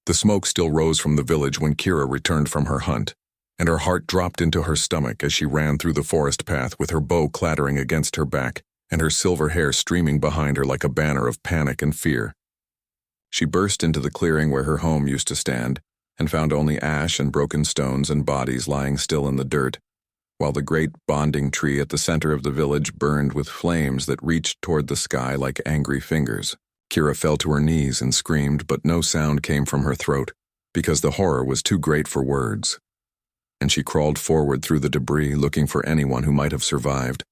The smoke still rose from the village when Kira returned from her hunt, and her heart dropped into her stomach as she ran through the forest path with her bow clattering against her back and her silver hair streaming behind her like a banner of panic and fear. She burst into the clearing where her home used to stand and found only ash and broken stones and bodies lying still in the dirt, while the great bonding tree at the center of the village burned with flames that reached toward the sky like angry fingers. Kira fell to her knees and screamed, but no sound came from her throat, because the horror was too great for words. And she crawled forward through the debris looking for anyone who might have survived,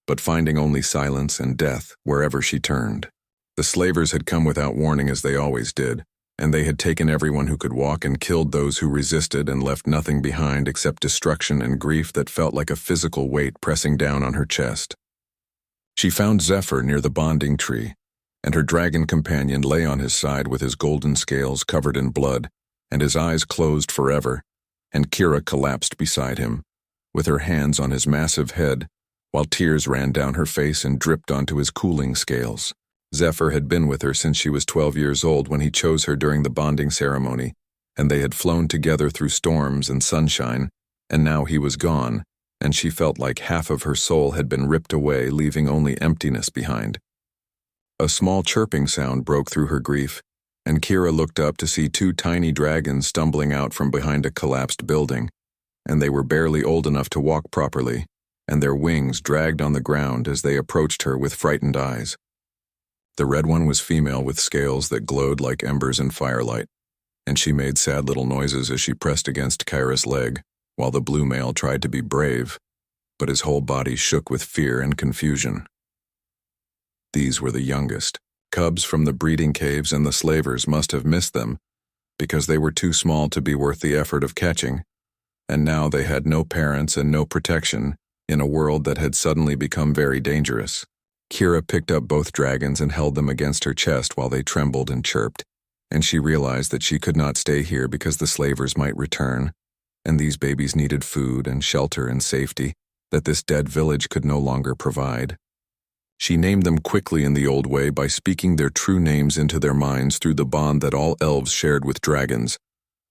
but finding only silence and death wherever she turned. The slavers had come without warning as they always did, and they had taken everyone who could walk and killed those who resisted and left nothing behind except destruction and grief that felt like a physical weight pressing down on her chest. She found Zephyr near the bonding tree, and her dragon companion lay on his side with his golden scales covered in blood and his eyes closed forever, and Kira collapsed beside him, with her hands on his massive head, while tears ran down her face and dripped onto his cooling scales. Zephyr had been with her since she was 12 years old when he chose her during the bonding ceremony, and they had flown together through storms and sunshine, and now he was gone, and she felt like half of her soul had been ripped away, leaving only emptiness behind. A small chirping sound broke through her grief, and Kira looked up to see two tiny dragons stumbling out from behind a collapsed building, and they were barely old enough to walk properly, and their wings dragged on the ground as they approached her with frightened eyes. The red one was female with scales that glowed like embers in firelight, and she made sad little noises as she pressed against Kira's leg, while the blue male tried to be brave, but his whole body shook with fear and confusion. These were the youngest. Cubs from the breeding caves, and the slavers must have missed them, because they were too small to be worth the effort of catching, and now they had no parents and no protection in a world that had suddenly become very dangerous. Kira picked up both dragons and held them against her chest while they trembled and chirped, and she realized that she could not stay here because the slavers might return, and these babies needed food and shelter and safety that this dead village could no longer provide. She named them quickly in the old way by speaking their true names into their minds through the bond that all elves shared with dragons,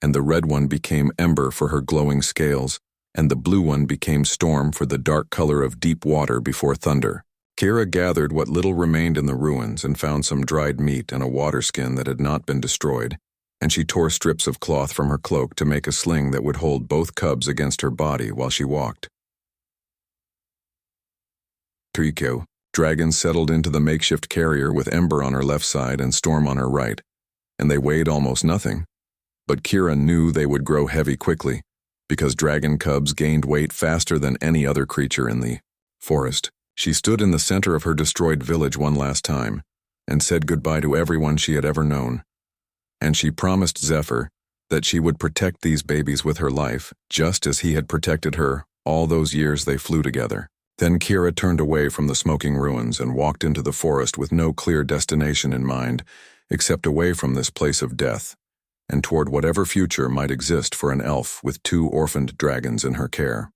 and the red one became Ember for her glowing scales, and the blue one became Storm for the dark color of deep water before thunder. Kira gathered what little remained in the ruins and found some dried meat and a water skin that had not been destroyed, and she tore strips of cloth from her cloak to make a sling that would hold both cubs against her body while she walked. Trikyo. Dragons settled into the makeshift carrier with Ember on her left side and Storm on her right, and they weighed almost nothing. But Kira knew they would grow heavy quickly, because dragon cubs gained weight faster than any other creature in the forest. She stood in the center of her destroyed village one last time, and said goodbye to everyone she had ever known. And she promised Zephyr that she would protect these babies with her life, just as he had protected her all those years they flew together. Then Kira turned away from the smoking ruins and walked into the forest with no clear destination in mind, except away from this place of death, and toward whatever future might exist for an elf with two orphaned dragons in her care.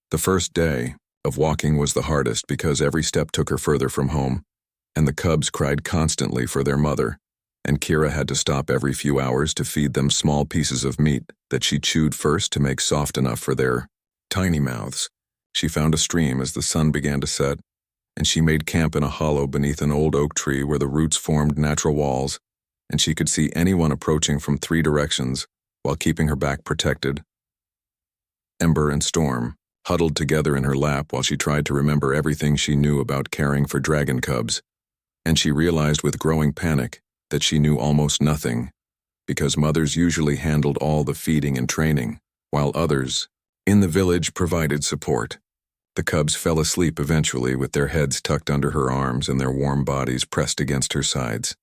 The first day of walking was the hardest because every step took her further from home, and the cubs cried constantly for their mother, and Kira had to stop every few hours to feed them small pieces of meat that she chewed first to make soft enough for their tiny mouths. She found a stream as the sun began to set, and she made camp in a hollow beneath an old oak tree where the roots formed natural walls, and she could see anyone approaching from 3 directions while keeping her back protected. Ember and Storm huddled together in her lap while she tried to remember everything she knew about caring for dragon cubs, and she realized with growing panic that she knew almost nothing, because mothers usually handled all the feeding and training, while others in the village provided support. The cubs fell asleep eventually with their heads tucked under her arms and their warm bodies pressed against her sides.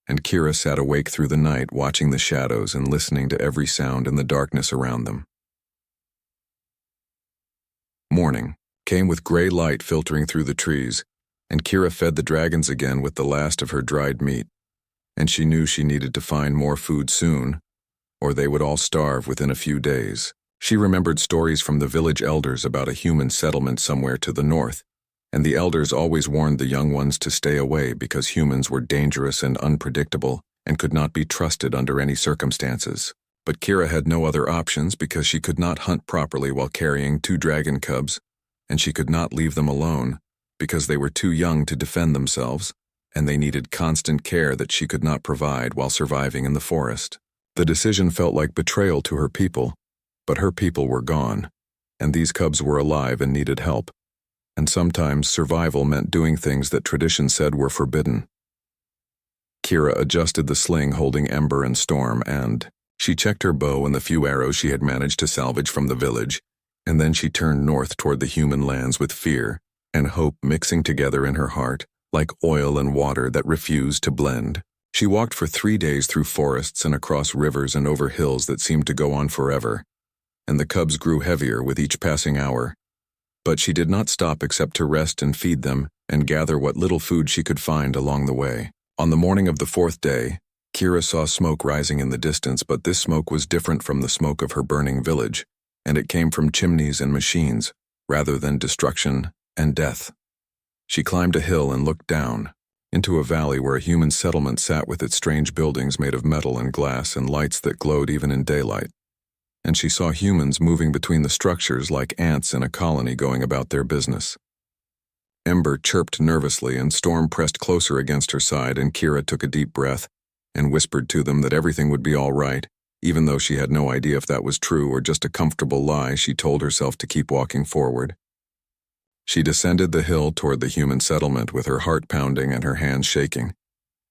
And Kira sat awake through the night watching the shadows and listening to every sound in the darkness around them. Morning came with gray light filtering through the trees, and Kira fed the dragons again with the last of her dried meat, and she knew she needed to find more food soon, or they would all starve within a few days. She remembered stories from the village elders about a human settlement somewhere to the north, and the elders always warned the young ones to stay away because humans were dangerous and unpredictable, and could not be trusted under any circumstances. But Kira had no other options because she could not hunt properly while carrying 2 dragon cubs, and she could not leave them alone because they were too young to defend themselves, and they needed constant care that she could not provide while surviving in the forest. The decision felt like betrayal to her people, but her people were gone, and these cubs were alive and needed help. And sometimes survival meant doing things that tradition said were forbidden. Kira adjusted the sling holding Ember and Storm, and she checked her bow and the few arrows she had managed to salvage from the village, and then she turned north toward the human lands with fear and hope mixing together in her heart, like oil and water that refused to blend. She walked for 3 days through forests and across rivers and over hills that seemed to go on forever, and the cubs grew heavier with each passing hour. But she did not stop except to rest and feed them and gather what little food she could find along the way. On the morning of the 4th day, Kira saw smoke rising in the distance, but this smoke was different from the smoke of her burning village, and it came from chimneys and machines, rather than destruction and death. She climbed a hill and looked down, into a valley where a human settlement sat with its strange buildings made of metal and glass and lights that glowed even in daylight. And she saw humans moving between the structures like ants in a colony going about their business. Ember chirped nervously and Storm pressed closer against her side, and Kira took a deep breath and whispered to them that everything would be all right, even though she had no idea if that was true or just a comfortable lie. She told herself to keep walking forward. She descended the hill toward the human settlement with her heart pounding and her hands shaking,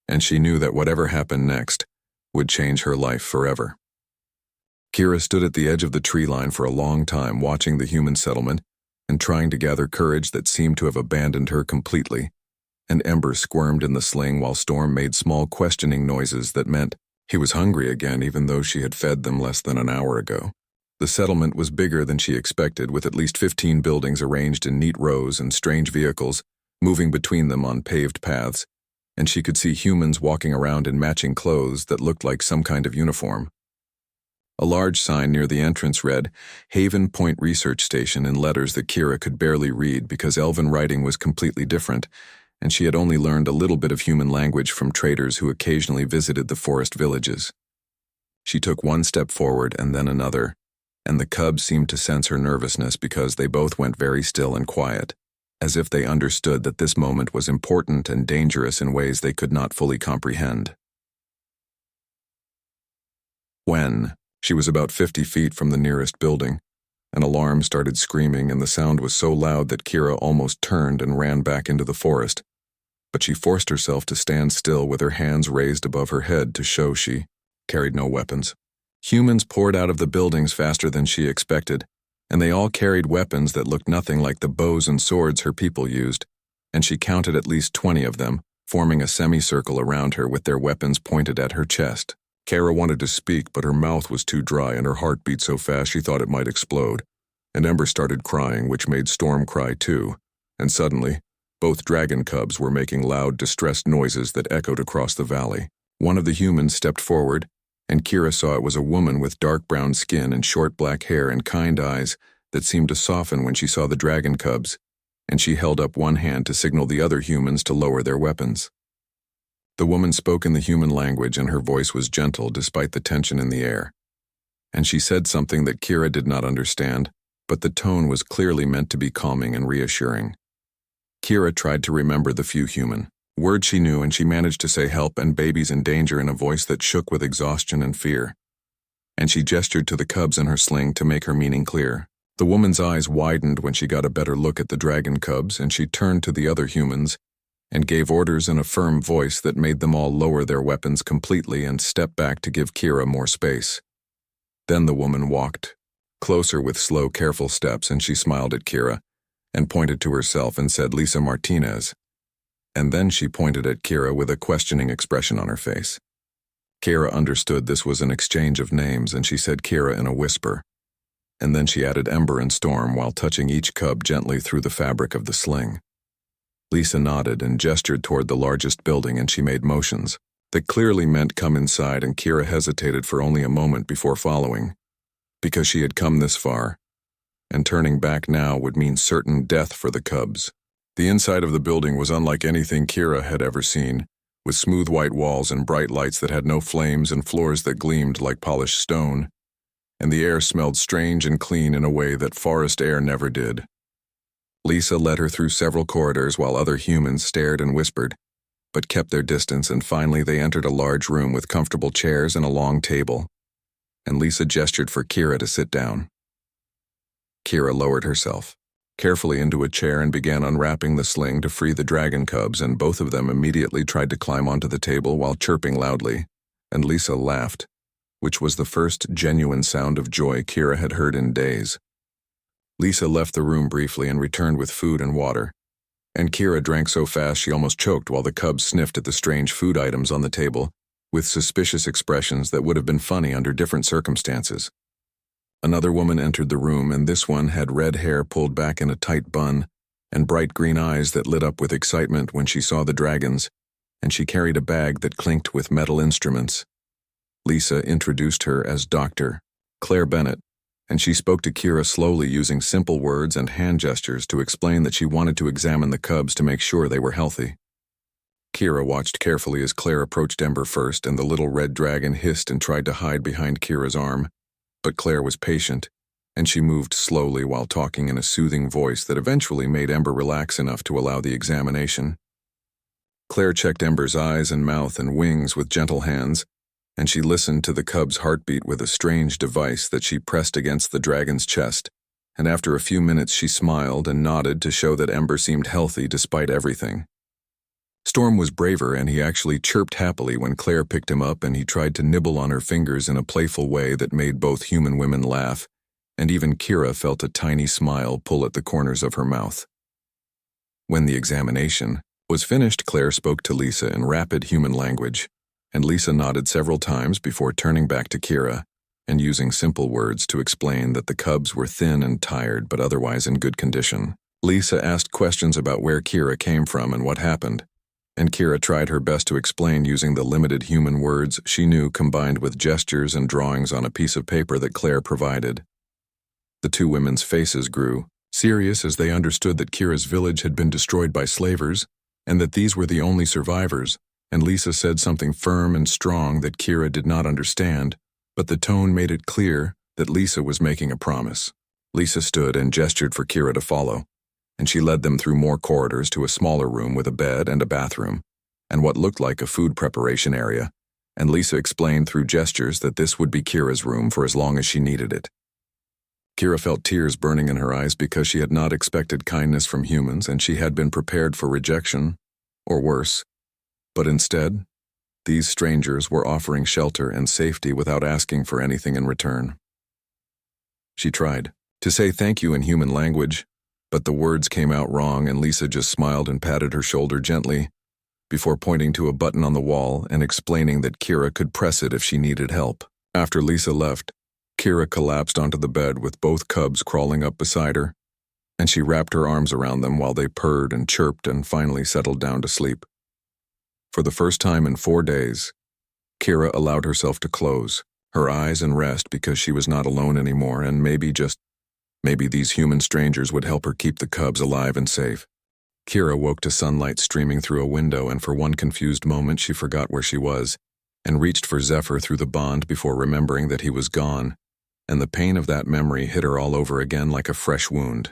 and she knew that whatever happened next would change her life forever. Kira stood at the edge of the tree line for a long time, watching the human settlement and trying to gather courage that seemed to have abandoned her completely, and Ember squirmed in the sling while Storm made small questioning noises that meant he was hungry again, even though she had fed them less than an hour ago. The settlement was bigger than she expected, with at least 15 buildings arranged in neat rows and strange vehicles moving between them on paved paths, and she could see humans walking around in matching clothes that looked like some kind of uniform. A large sign near the entrance read, "Haven Point Research Station," in letters that Kira could barely read because Elven writing was completely different, and she had only learned a little bit of human language from traders who occasionally visited the forest villages. She took one step forward and then another, and the cubs seemed to sense her nervousness because they both went very still and quiet, as if they understood that this moment was important and dangerous in ways they could not fully comprehend. When she was about 50 feet from the nearest building, an alarm started screaming, and the sound was so loud that Kira almost turned and ran back into the forest, but she forced herself to stand still with her hands raised above her head to show she carried no weapons. Humans poured out of the buildings faster than she expected, and they all carried weapons that looked nothing like the bows and swords her people used, and she counted at least 20 of them, forming a semicircle around her with their weapons pointed at her chest. Kara wanted to speak, but her mouth was too dry and her heart beat so fast she thought it might explode, and Ember started crying, which made Storm cry too, and suddenly, both dragon cubs were making loud, distressed noises that echoed across the valley. One of the humans stepped forward, and Kira saw it was a woman with dark brown skin and short black hair and kind eyes that seemed to soften when she saw the dragon cubs, and she held up one hand to signal the other humans to lower their weapons. The woman spoke in the human language, and her voice was gentle despite the tension in the air. And she said something that Kira did not understand, but the tone was clearly meant to be calming and reassuring. Kira tried to remember the few human words she knew, and she managed to say help and babies in danger in a voice that shook with exhaustion and fear. And she gestured to the cubs in her sling to make her meaning clear. The woman's eyes widened when she got a better look at the dragon cubs, and she turned to the other humans and gave orders in a firm voice that made them all lower their weapons completely and step back to give Kira more space. Then the woman walked closer with slow, careful steps, and she smiled at Kira and pointed to herself and said, "Lisa Martinez." And then she pointed at Kira with a questioning expression on her face. Kira understood this was an exchange of names, and she said Kira in a whisper. And then she added Ember and Storm while touching each cub gently through the fabric of the sling. Lisa nodded and gestured toward the largest building, and she made motions that clearly meant come inside, and Kira hesitated for only a moment before following, because she had come this far, and turning back now would mean certain death for the cubs. The inside of the building was unlike anything Kira had ever seen, with smooth white walls and bright lights that had no flames and floors that gleamed like polished stone, and the air smelled strange and clean in a way that forest air never did. Lisa led her through several corridors while other humans stared and whispered, but kept their distance, and finally they entered a large room with comfortable chairs and a long table, and Lisa gestured for Kira to sit down. Kira lowered herself carefully into a chair and began unwrapping the sling to free the dragon cubs, and both of them immediately tried to climb onto the table while chirping loudly, and Lisa laughed, which was the first genuine sound of joy Kira had heard in days. Lisa left the room briefly and returned with food and water, and Kira drank so fast she almost choked while the cubs sniffed at the strange food items on the table with suspicious expressions that would have been funny under different circumstances. Another woman entered the room, and this one had red hair pulled back in a tight bun and bright green eyes that lit up with excitement when she saw the dragons, and she carried a bag that clinked with metal instruments. Lisa introduced her as Dr. Claire Bennett, and she spoke to Kira slowly using simple words and hand gestures to explain that she wanted to examine the cubs to make sure they were healthy. Kira watched carefully as Claire approached Ember first, and the little red dragon hissed and tried to hide behind Kira's arm, but Claire was patient, and she moved slowly while talking in a soothing voice that eventually made Ember relax enough to allow the examination. Claire checked Ember's eyes and mouth and wings with gentle hands, and she listened to the cub's heartbeat with a strange device that she pressed against the dragon's chest, and after a few minutes she smiled and nodded to show that Ember seemed healthy despite everything. Storm was braver, and he actually chirped happily when Claire picked him up, and he tried to nibble on her fingers in a playful way that made both human women laugh, and even Kira felt a tiny smile pull at the corners of her mouth. When the examination was finished, Claire spoke to Lisa in rapid human language, and Lisa nodded several times before turning back to Kira and using simple words to explain that the cubs were thin and tired but otherwise in good condition. Lisa asked questions about where Kira came from and what happened, and Kira tried her best to explain using the limited human words she knew combined with gestures and drawings on a piece of paper that Claire provided. The two women's faces grew serious as they understood that Kira's village had been destroyed by slavers and that these were the only survivors, and Lisa said something firm and strong that Kira did not understand, but the tone made it clear that Lisa was making a promise. Lisa stood and gestured for Kira to follow, and she led them through more corridors to a smaller room with a bed and a bathroom, and what looked like a food preparation area, and Lisa explained through gestures that this would be Kira's room for as long as she needed it. Kira felt tears burning in her eyes because she had not expected kindness from humans, and she had been prepared for rejection, or worse, but instead, these strangers were offering shelter and safety without asking for anything in return. She tried to say thank you in human language, but the words came out wrong, and Lisa just smiled and patted her shoulder gently before pointing to a button on the wall and explaining that Kira could press it if she needed help. After Lisa left, Kira collapsed onto the bed with both cubs crawling up beside her, and she wrapped her arms around them while they purred and chirped and finally settled down to sleep. For the first time in 4 days, Kira allowed herself to close her eyes and rest because she was not alone anymore, and maybe these human strangers would help her keep the cubs alive and safe. Kira woke to sunlight streaming through a window, and for one confused moment she forgot where she was and reached for Zephyr through the bond before remembering that he was gone, and the pain of that memory hit her all over again like a fresh wound.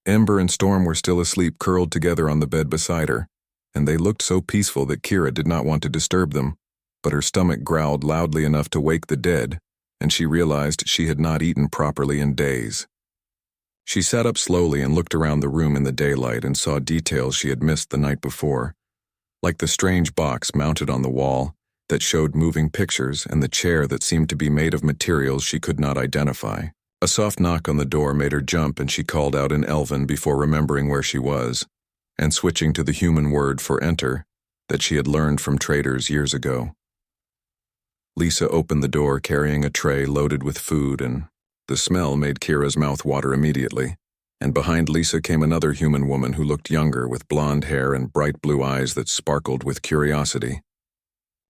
Ember and Storm were still asleep, curled together on the bed beside her, and they looked so peaceful that Kira did not want to disturb them, but her stomach growled loudly enough to wake the dead, and she realized she had not eaten properly in days. She sat up slowly and looked around the room in the daylight and saw details she had missed the night before, like the strange box mounted on the wall that showed moving pictures and the chair that seemed to be made of materials she could not identify. A soft knock on the door made her jump, and she called out in Elven before remembering where she was, and switching to the human word for enter that she had learned from traders years ago. Lisa opened the door carrying a tray loaded with food, and the smell made Kira's mouth water immediately, and behind Lisa came another human woman who looked younger with blonde hair and bright blue eyes that sparkled with curiosity.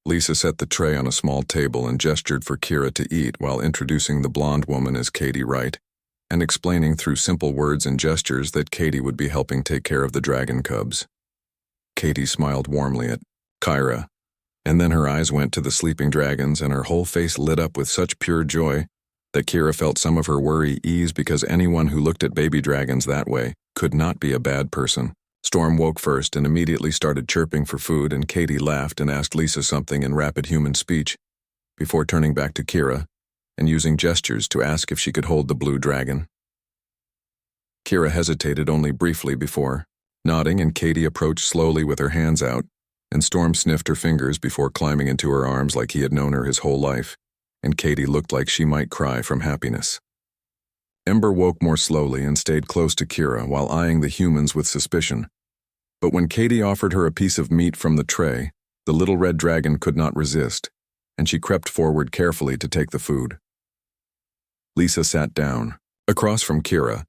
Lisa set the tray on a small table and gestured for Kira to eat while introducing the blonde woman as Katie Wright and explaining through simple words and gestures that Katie would be helping take care of the dragon cubs. Katie smiled warmly at Kyra. And then her eyes went to the sleeping dragons and her whole face lit up with such pure joy that Kira felt some of her worry ease because anyone who looked at baby dragons that way could not be a bad person. Storm woke first and immediately started chirping for food, and Katie laughed and asked Lisa something in rapid human speech before turning back to Kira and using gestures to ask if she could hold the blue dragon. Kira hesitated only briefly before nodding, and Katie approached slowly with her hands out, and Storm sniffed her fingers before climbing into her arms like he had known her his whole life, and Katie looked like she might cry from happiness. Ember woke more slowly and stayed close to Kira while eyeing the humans with suspicion. But when Katie offered her a piece of meat from the tray, the little red dragon could not resist, and she crept forward carefully to take the food. Lisa sat down, across from Kira,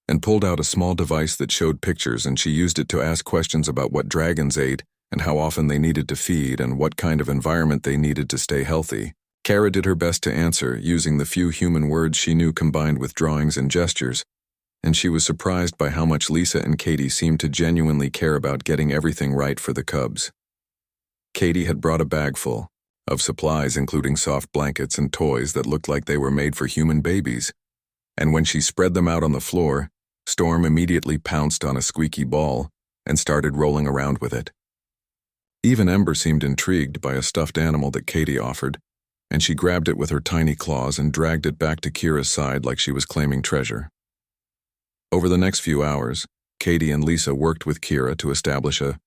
and pulled out a small device that showed pictures, and she used it to ask questions about what dragons ate and how often they needed to feed and what kind of environment they needed to stay healthy. Kara did her best to answer, using the few human words she knew combined with drawings and gestures, and she was surprised by how much Lisa and Katie seemed to genuinely care about getting everything right for the cubs. Katie had brought a bag full of supplies, including soft blankets and toys that looked like they were made for human babies, and when she spread them out on the floor, Storm immediately pounced on a squeaky ball and started rolling around with it. Even Ember seemed intrigued by a stuffed animal that Katie offered, and she grabbed it with her tiny claws and dragged it back to Kira's side like she was claiming treasure. Over the next few hours, Katie and Lisa worked with Kira to establish a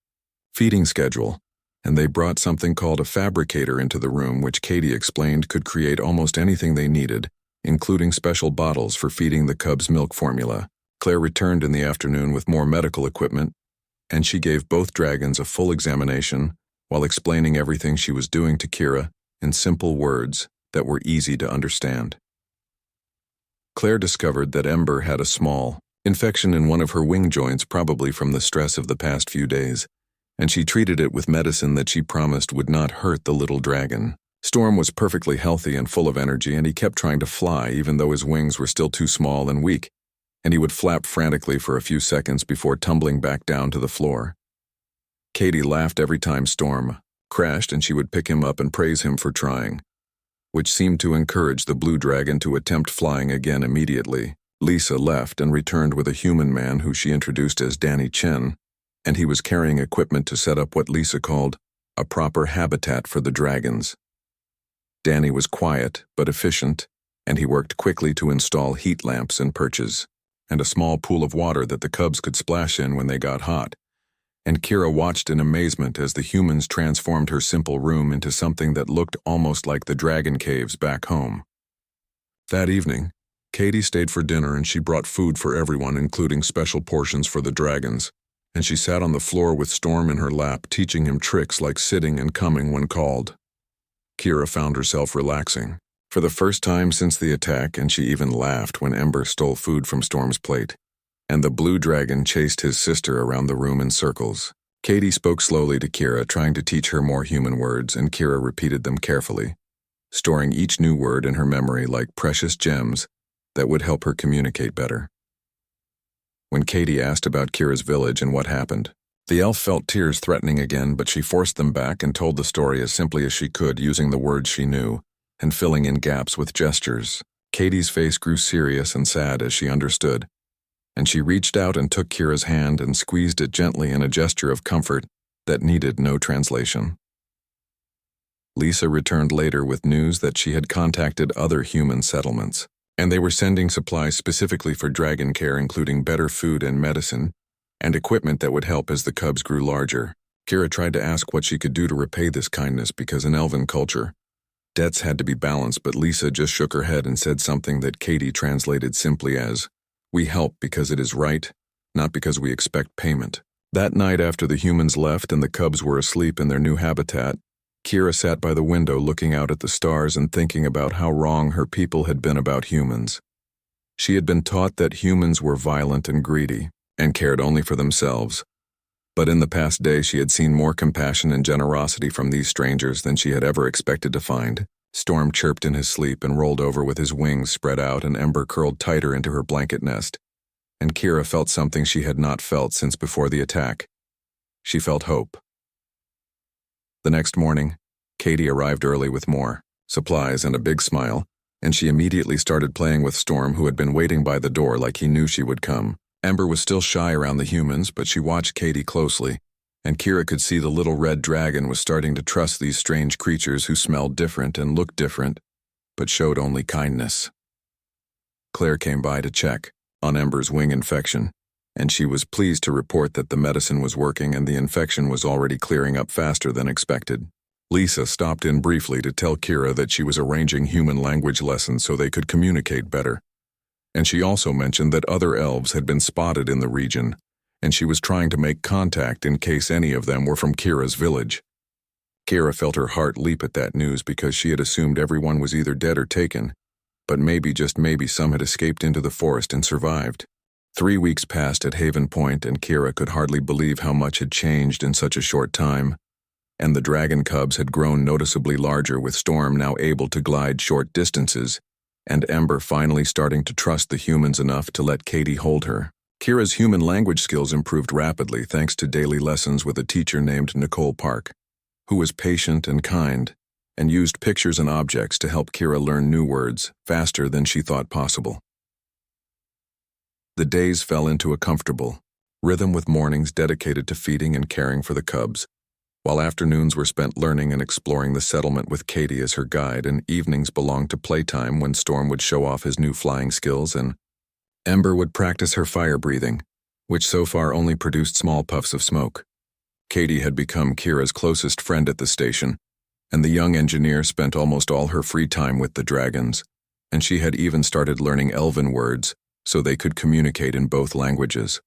feeding schedule, and they brought something called a fabricator into the room, which Katie explained could create almost anything they needed, including special bottles for feeding the cubs' milk formula. Claire returned in the afternoon with more medical equipment, and she gave both dragons a full examination while explaining everything she was doing to Kira in simple words that were easy to understand. Claire discovered that Ember had a small infection in one of her wing joints, probably from the stress of the past few days, and she treated it with medicine that she promised would not hurt the little dragon. Storm was perfectly healthy and full of energy, and he kept trying to fly even though his wings were still too small and weak, and he would flap frantically for a few seconds before tumbling back down to the floor. Katie laughed every time Storm crashed, and she would pick him up and praise him for trying, which seemed to encourage the blue dragon to attempt flying again immediately. Lisa left and returned with a human man who she introduced as Danny Chen, and he was carrying equipment to set up what Lisa called a proper habitat for the dragons. Danny was quiet but efficient, and he worked quickly to install heat lamps and perches, and a small pool of water that the cubs could splash in when they got hot. And Kira watched in amazement as the humans transformed her simple room into something that looked almost like the dragon caves back home. That evening, Katie stayed for dinner, and she brought food for everyone, including special portions for the dragons, and she sat on the floor with Storm in her lap, teaching him tricks like sitting and coming when called. Kira found herself relaxing for the first time since the attack, and she even laughed when Ember stole food from Storm's plate, and the blue dragon chased his sister around the room in circles. Katie spoke slowly to Kira, trying to teach her more human words, and Kira repeated them carefully, storing each new word in her memory like precious gems that would help her communicate better. When Katie asked about Kira's village and what happened, the elf felt tears threatening again, but she forced them back and told the story as simply as she could, using the words she knew and filling in gaps with gestures. Katie's face grew serious and sad as she understood, and she reached out and took Kira's hand and squeezed it gently in a gesture of comfort that needed no translation. Lisa returned later with news that she had contacted other human settlements, and they were sending supplies specifically for dragon care, including better food and medicine, and equipment that would help as the cubs grew larger. Kira tried to ask what she could do to repay this kindness, because in elven culture, debts had to be balanced, but Lisa just shook her head and said something that Katie translated simply as, "We help because it is right, not because we expect payment." That night, after the humans left and the cubs were asleep in their new habitat, Kira sat by the window looking out at the stars and thinking about how wrong her people had been about humans. She had been taught that humans were violent and greedy, and cared only for themselves. But in the past day, she had seen more compassion and generosity from these strangers than she had ever expected to find. Storm chirped in his sleep and rolled over with his wings spread out, and Ember curled tighter into her blanket nest. And Kira felt something she had not felt since before the attack. She felt hope. The next morning, Katie arrived early with more supplies and a big smile, and she immediately started playing with Storm, who had been waiting by the door like he knew she would come. Ember was still shy around the humans, but she watched Katie closely, and Kira could see the little red dragon was starting to trust these strange creatures who smelled different and looked different, but showed only kindness. Claire came by to check on Ember's wing infection, and she was pleased to report that the medicine was working and the infection was already clearing up faster than expected. Lisa stopped in briefly to tell Kira that she was arranging human language lessons so they could communicate better. And she also mentioned that other elves had been spotted in the region, and she was trying to make contact in case any of them were from Kira's village. Kira felt her heart leap at that news because she had assumed everyone was either dead or taken, but maybe, just maybe, some had escaped into the forest and survived. 3 weeks passed at Haven Point, and Kira could hardly believe how much had changed in such a short time. And the dragon cubs had grown noticeably larger, with Storm now able to glide short distances, and Ember finally starting to trust the humans enough to let Katie hold her. Kira's human language skills improved rapidly thanks to daily lessons with a teacher named Nicole Park, who was patient and kind, and used pictures and objects to help Kira learn new words faster than she thought possible. The days fell into a comfortable rhythm, with mornings dedicated to feeding and caring for the cubs, while afternoons were spent learning and exploring the settlement with Katie as her guide, and evenings belonged to playtime when Storm would show off his new flying skills and Ember would practice her fire breathing, which so far only produced small puffs of smoke. Katie had become Kira's closest friend at the station, and the young engineer spent almost all her free time with the dragons, and she had even started learning Elven words so they could communicate in both languages.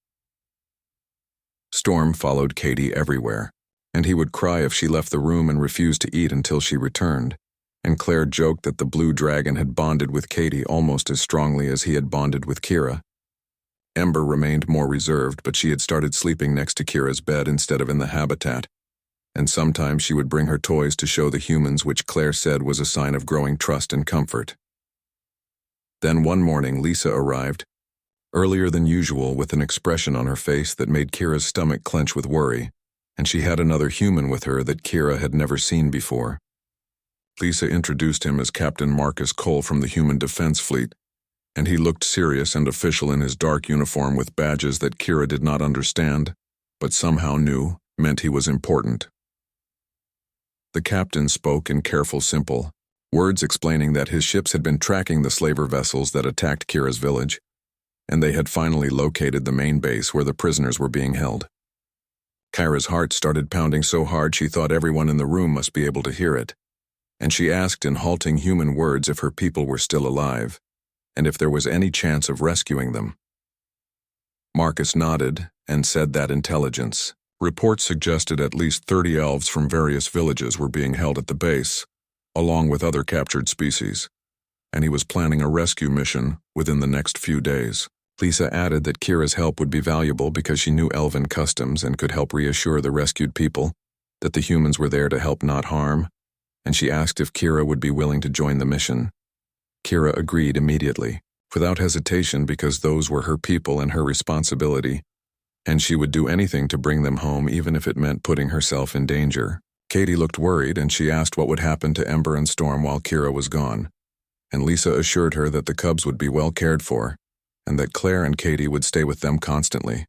Storm followed Katie everywhere, and he would cry if she left the room and refused to eat until she returned, and Claire joked that the blue dragon had bonded with Katie almost as strongly as he had bonded with Kira. Ember remained more reserved, but she had started sleeping next to Kira's bed instead of in the habitat, and sometimes she would bring her toys to show the humans, which Claire said was a sign of growing trust and comfort. Then one morning Lisa arrived, earlier than usual, with an expression on her face that made Kira's stomach clench with worry, and she had another human with her that Kira had never seen before. Lisa introduced him as Captain Marcus Cole from the Human Defense Fleet, and he looked serious and official in his dark uniform with badges that Kira did not understand, but somehow knew meant he was important. The captain spoke in careful, simple words explaining that his ships had been tracking the slaver vessels that attacked Kira's village, and they had finally located the main base where the prisoners were being held. Kira's heart started pounding so hard she thought everyone in the room must be able to hear it, and she asked in halting human words if her people were still alive, and if there was any chance of rescuing them. Marcus nodded and said that intelligence reports suggested at least 30 elves from various villages were being held at the base, along with other captured species, and he was planning a rescue mission within the next few days. Lisa added that Kira's help would be valuable because she knew Elven customs and could help reassure the rescued people that the humans were there to help, not harm, and she asked if Kira would be willing to join the mission. Kira agreed immediately, without hesitation, because those were her people and her responsibility, and she would do anything to bring them home, even if it meant putting herself in danger. Katie looked worried, and she asked what would happen to Ember and Storm while Kira was gone, and Lisa assured her that the cubs would be well cared for, and that Claire and Katie would stay with them constantly.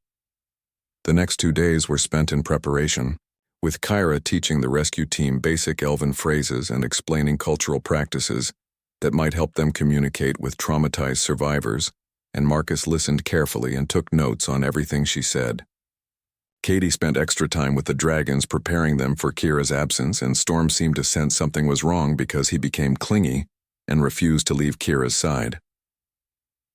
The next 2 days were spent in preparation, with Kira teaching the rescue team basic Elven phrases and explaining cultural practices that might help them communicate with traumatized survivors, and Marcus listened carefully and took notes on everything she said. Katie spent extra time with the dragons preparing them for Kira's absence, and Storm seemed to sense something was wrong because he became clingy and refused to leave Kira's side.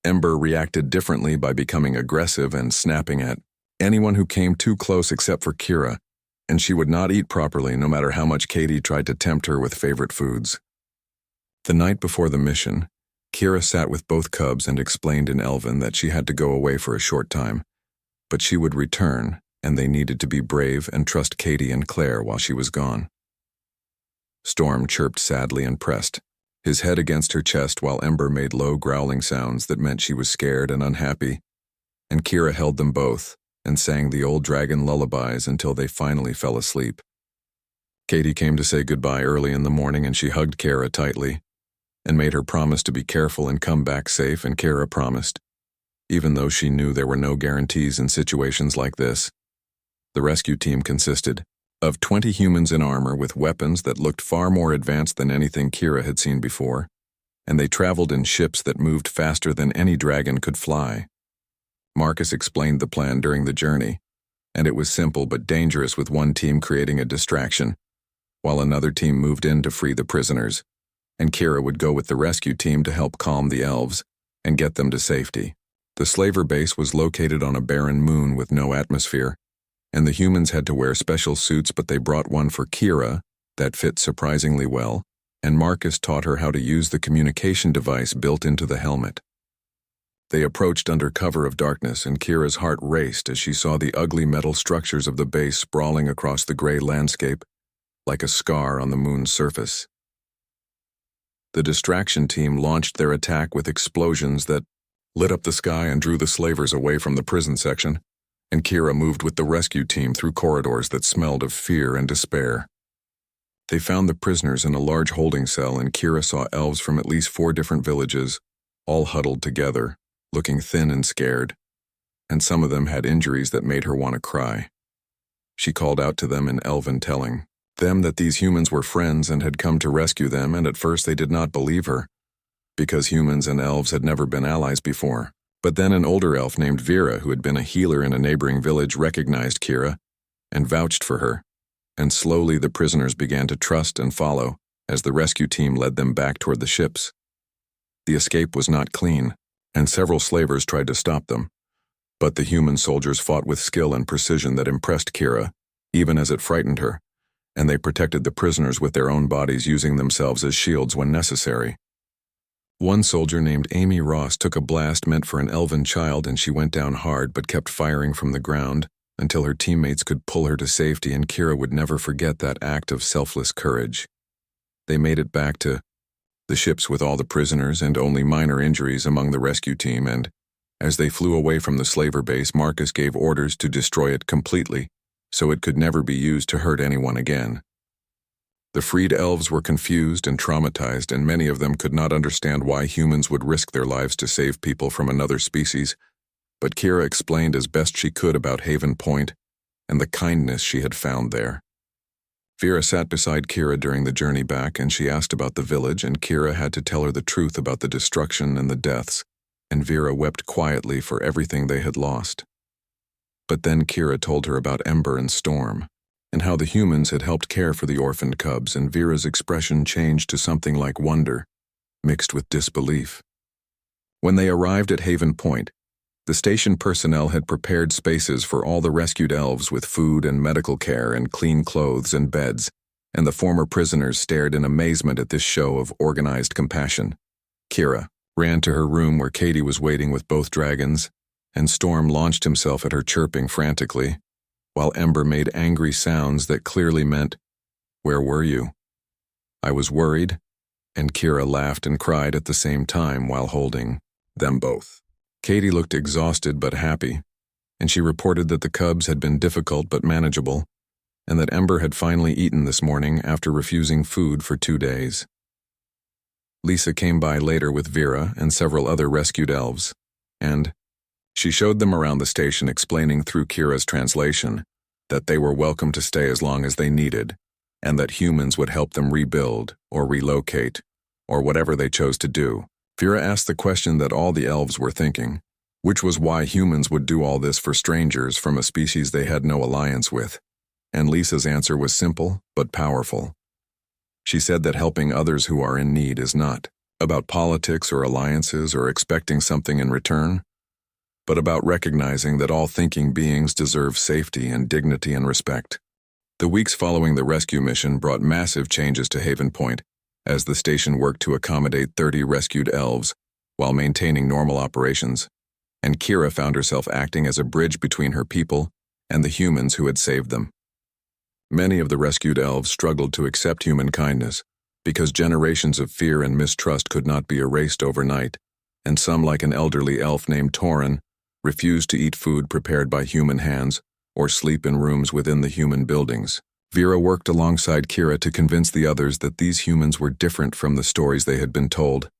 Ember reacted differently by becoming aggressive and snapping at anyone who came too close except for Kira, and she would not eat properly no matter how much Katie tried to tempt her with favorite foods. The night before the mission, Kira sat with both cubs and explained in Elven that she had to go away for a short time, but she would return, and they needed to be brave and trust Katie and Claire while she was gone. Storm chirped sadly and pressed his head against her chest, while Ember made low growling sounds that meant she was scared and unhappy, and Kira held them both and sang the old dragon lullabies until they finally fell asleep. Katie came to say goodbye early in the morning, and she hugged Kara tightly and made her promise to be careful and come back safe, and Kara promised, even though she knew there were no guarantees in situations like this. The rescue team consisted of 20 humans in armor with weapons that looked far more advanced than anything Kira had seen before, and they traveled in ships that moved faster than any dragon could fly. Marcus explained the plan during the journey, and it was simple but dangerous, with one team creating a distraction, while another team moved in to free the prisoners, and Kira would go with the rescue team to help calm the elves and get them to safety. The slaver base was located on a barren moon with no atmosphere, and the humans had to wear special suits, but they brought one for Kira that fit surprisingly well, and Marcus taught her how to use the communication device built into the helmet. They approached under cover of darkness, and Kira's heart raced as she saw the ugly metal structures of the base sprawling across the gray landscape like a scar on the moon's surface. The distraction team launched their attack with explosions that lit up the sky and drew the slavers away from the prison section, and Kira moved with the rescue team through corridors that smelled of fear and despair. They found the prisoners in a large holding cell, and Kira saw elves from at least 4 different villages, all huddled together, looking thin and scared, and some of them had injuries that made her want to cry. She called out to them in Elven, telling them that these humans were friends and had come to rescue them, and at first they did not believe her, because humans and elves had never been allies before. But then an older elf named Vera, who had been a healer in a neighboring village, recognized Kira and vouched for her, and slowly the prisoners began to trust and follow as the rescue team led them back toward the ships. The escape was not clean, and several slavers tried to stop them, but the human soldiers fought with skill and precision that impressed Kira, even as it frightened her, and they protected the prisoners with their own bodies, using themselves as shields when necessary. One soldier named Amy Ross took a blast meant for an elven child, and she went down hard but kept firing from the ground until her teammates could pull her to safety, and Kira would never forget that act of selfless courage. They made it back to the ships with all the prisoners and only minor injuries among the rescue team, and as they flew away from the slaver base, Marcus gave orders to destroy it completely so it could never be used to hurt anyone again. The freed elves were confused and traumatized, and many of them could not understand why humans would risk their lives to save people from another species, but Kira explained as best she could about Haven Point and the kindness she had found there. Vera sat beside Kira during the journey back, and she asked about the village, and Kira had to tell her the truth about the destruction and the deaths, and Vera wept quietly for everything they had lost. But then Kira told her about Ember and Storm, and how the humans had helped care for the orphaned cubs, and Vera's expression changed to something like wonder, mixed with disbelief. When they arrived at Haven Point, the station personnel had prepared spaces for all the rescued elves with food and medical care and clean clothes and beds, and the former prisoners stared in amazement at this show of organized compassion. Kira ran to her room where Katie was waiting with both dragons, and Storm launched himself at her, chirping frantically, while Ember made angry sounds that clearly meant, "Where were you?" "I was worried," and Kira laughed and cried at the same time while holding them both. Katie looked exhausted but happy, and she reported that the cubs had been difficult but manageable, and that Ember had finally eaten this morning after refusing food for 2 days. Lisa came by later with Vera and several other rescued elves, and she showed them around the station, explaining through Kira's translation that they were welcome to stay as long as they needed, and that humans would help them rebuild or relocate, or whatever they chose to do. Vera asked the question that all the elves were thinking, which was why humans would do all this for strangers from a species they had no alliance with, and Lisa's answer was simple but powerful. She said that helping others who are in need is not about politics or alliances or expecting something in return, but about recognizing that all thinking beings deserve safety and dignity and respect. The weeks following the rescue mission brought massive changes to Haven Point, as the station worked to accommodate 30 rescued elves while maintaining normal operations, and Kira found herself acting as a bridge between her people and the humans who had saved them. Many of the rescued elves struggled to accept human kindness, because generations of fear and mistrust could not be erased overnight, and some, like an elderly elf named Torin, refused to eat food prepared by human hands or sleep in rooms within the human buildings. Vera worked alongside Kira to convince the others that these humans were different from the stories they had been told,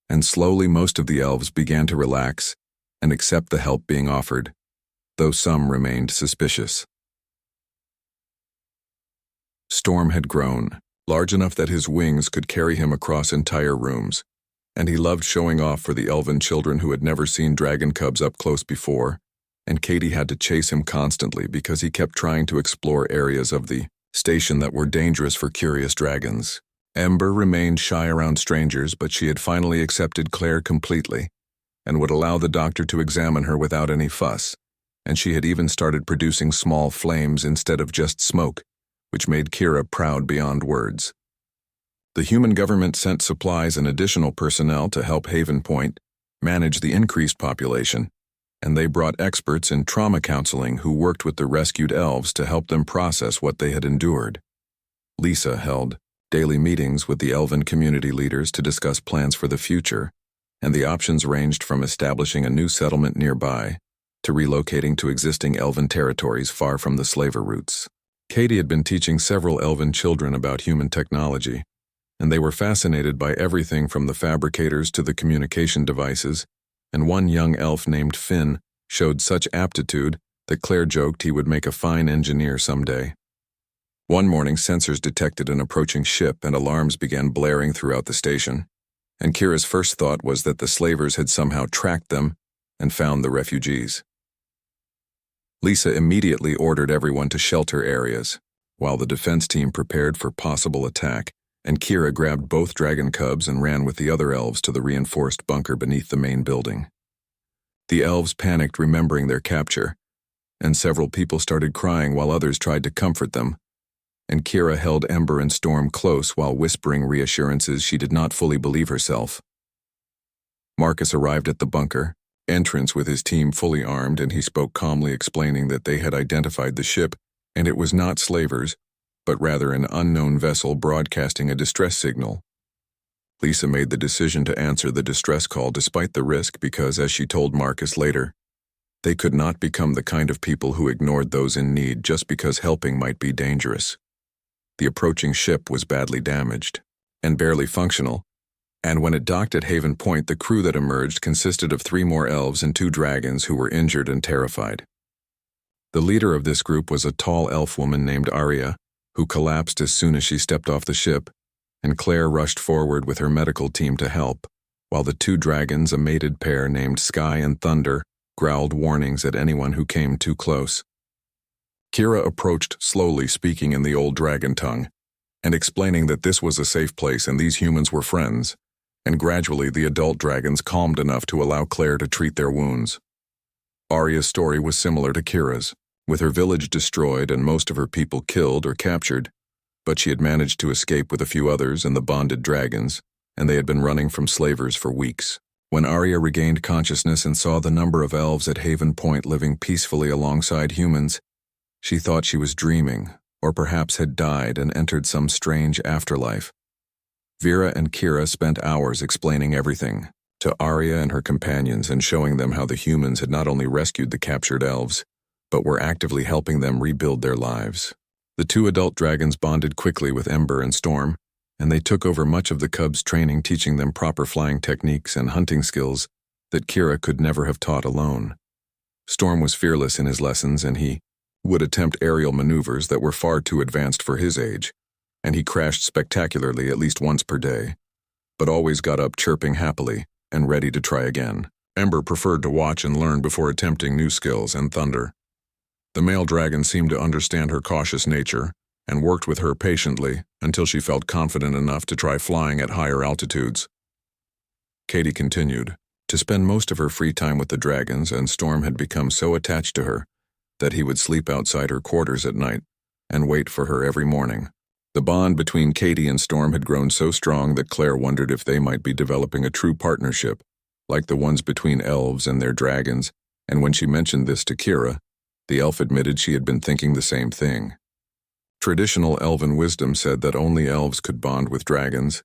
and slowly most of the elves began to relax and accept the help being offered, though some remained suspicious. Storm had grown, large enough that his wings could carry him across entire rooms, and he loved showing off for the elven children who had never seen dragon cubs up close before, and Katie had to chase him constantly because he kept trying to explore areas of the station that were dangerous for curious dragons. Ember remained shy around strangers, but she had finally accepted Claire completely and would allow the doctor to examine her without any fuss, and she had even started producing small flames instead of just smoke, which made Kira proud beyond words. The human government sent supplies and additional personnel to help Haven Point manage the increased population, and they brought experts in trauma counseling who worked with the rescued elves to help them process what they had endured. Lisa held daily meetings with the elven community leaders to discuss plans for the future, and the options ranged from establishing a new settlement nearby to relocating to existing elven territories far from the slaver routes. Katie had been teaching several elven children about human technology, and they were fascinated by everything from the fabricators to the communication devices, and one young elf named Finn showed such aptitude that Claire joked he would make a fine engineer someday. One morning, sensors detected an approaching ship and alarms began blaring throughout the station, and Kira's first thought was that the slavers had somehow tracked them and found the refugees. Lisa immediately ordered everyone to shelter areas, while the defense team prepared for possible attack, and Kira grabbed both dragon cubs and ran with the other elves to the reinforced bunker beneath the main building. The elves panicked remembering their capture, and several people started crying while others tried to comfort them, and Kira held Ember and Storm close while whispering reassurances she did not fully believe herself. Marcus arrived at the bunker entrance with his team fully armed, and he spoke calmly explaining that they had identified the ship, and it was not slavers, but rather an unknown vessel broadcasting a distress signal. Lisa made the decision to answer the distress call despite the risk because, as she told Marcus later, they could not become the kind of people who ignored those in need just because helping might be dangerous. The approaching ship was badly damaged and barely functional, and when it docked at Haven Point, the crew that emerged consisted of 3 more elves and 2 dragons who were injured and terrified. The leader of this group was a tall elf woman named Arya, who collapsed as soon as she stepped off the ship, and Claire rushed forward with her medical team to help, while the 2 dragons, a mated pair named Sky and Thunder, growled warnings at anyone who came too close. Kira approached slowly, speaking in the old dragon tongue, and explaining that this was a safe place and these humans were friends, and gradually the adult dragons calmed enough to allow Claire to treat their wounds. Arya's story was similar to Kira's, with her village destroyed and most of her people killed or captured, but she had managed to escape with a few others and the bonded dragons, and they had been running from slavers for weeks. When Arya regained consciousness and saw the number of elves at Haven Point living peacefully alongside humans, she thought she was dreaming, or perhaps had died and entered some strange afterlife. Vera and Kira spent hours explaining everything to Arya and her companions and showing them how the humans had not only rescued the captured elves, but were actively helping them rebuild their lives. The 2 adult dragons bonded quickly with Ember and Storm, and they took over much of the cubs' training, teaching them proper flying techniques and hunting skills that Kira could never have taught alone. Storm was fearless in his lessons, and he would attempt aerial maneuvers that were far too advanced for his age, and he crashed spectacularly at least once per day, but always got up chirping happily and ready to try again. Ember preferred to watch and learn before attempting new skills, and Thunder. The male dragon seemed to understand her cautious nature and worked with her patiently until she felt confident enough to try flying at higher altitudes. Katie continued to spend most of her free time with the dragons, and Storm had become so attached to her that he would sleep outside her quarters at night and wait for her every morning. The bond between Katie and Storm had grown so strong that Claire wondered if they might be developing a true partnership, like the ones between elves and their dragons, and when she mentioned this to Kira, the elf admitted she had been thinking the same thing. Traditional elven wisdom said that only elves could bond with dragons,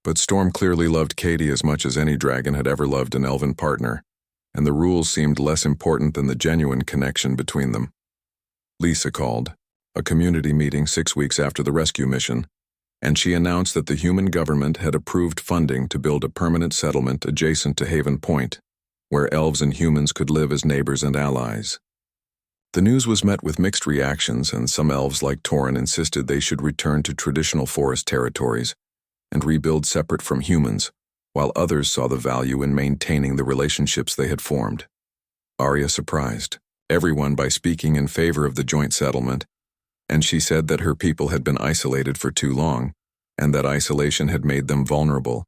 but Storm clearly loved Katie as much as any dragon had ever loved an elven partner, and the rules seemed less important than the genuine connection between them. Lisa called, a community meeting 6 weeks after the rescue mission, and she announced that the human government had approved funding to build a permanent settlement adjacent to Haven Point, where elves and humans could live as neighbors and allies. The news was met with mixed reactions, and some elves like Torin insisted they should return to traditional forest territories and rebuild separate from humans, while others saw the value in maintaining the relationships they had formed. Arya surprised everyone by speaking in favor of the joint settlement, and she said that her people had been isolated for too long, and that isolation had made them vulnerable,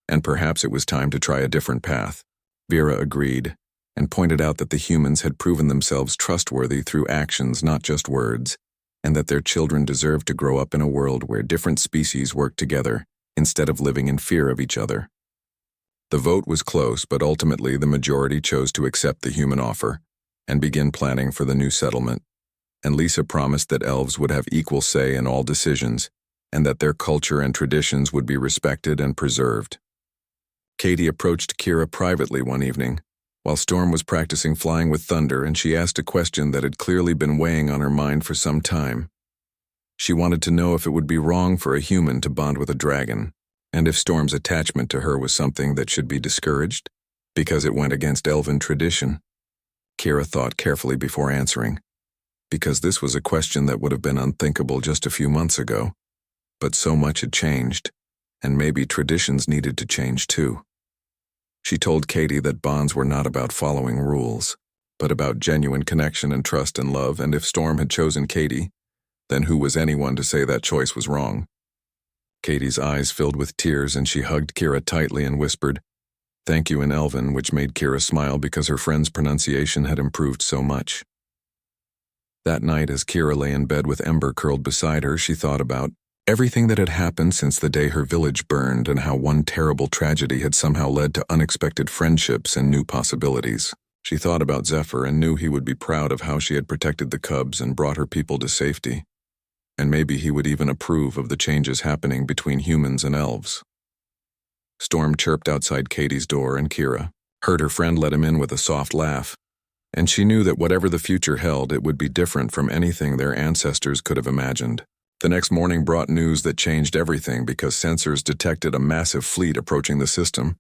and perhaps it was time to try a different path. Vera agreed, and pointed out that the humans had proven themselves trustworthy through actions, not just words, and that their children deserved to grow up in a world where different species worked together, instead of living in fear of each other. The vote was close, but ultimately the majority chose to accept the human offer and begin planning for the new settlement, and Lisa promised that elves would have equal say in all decisions, and that their culture and traditions would be respected and preserved. Katie approached Kira privately one evening, while Storm was practicing flying with thunder, and she asked a question that had clearly been weighing on her mind for some time. She wanted to know if it would be wrong for a human to bond with a dragon, and if Storm's attachment to her was something that should be discouraged, because it went against elven tradition. Kira thought carefully before answering, because this was a question that would have been unthinkable just a few months ago, but so much had changed, and maybe traditions needed to change too. She told Katie that bonds were not about following rules, but about genuine connection and trust and love, and if Storm had chosen Katie, then who was anyone to say that choice was wrong? Katie's eyes filled with tears, and she hugged Kira tightly and whispered, "Thank you," in Elven, which made Kira smile because her friend's pronunciation had improved so much. That night, as Kira lay in bed with Ember curled beside her, she thought about everything that had happened since the day her village burned, and how one terrible tragedy had somehow led to unexpected friendships and new possibilities. She thought about Zephyr and knew he would be proud of how she had protected the cubs and brought her people to safety. And maybe he would even approve of the changes happening between humans and elves. Storm chirped outside Katie's door, and Kira heard her friend let him in with a soft laugh, and she knew that whatever the future held, it would be different from anything their ancestors could have imagined. The next morning brought news that changed everything, because sensors detected a massive fleet approaching the system,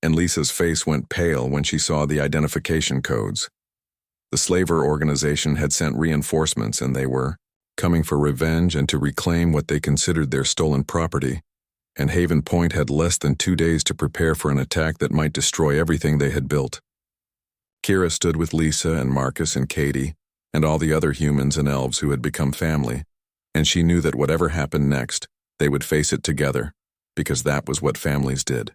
and Lisa's face went pale when she saw the identification codes. The slaver organization had sent reinforcements, and they were coming for revenge and to reclaim what they considered their stolen property, and Haven Point had less than 2 days to prepare for an attack that might destroy everything they had built. Kira stood with Lisa and Marcus and Katie and all the other humans and elves who had become family, and she knew that whatever happened next, they would face it together, because that was what families did.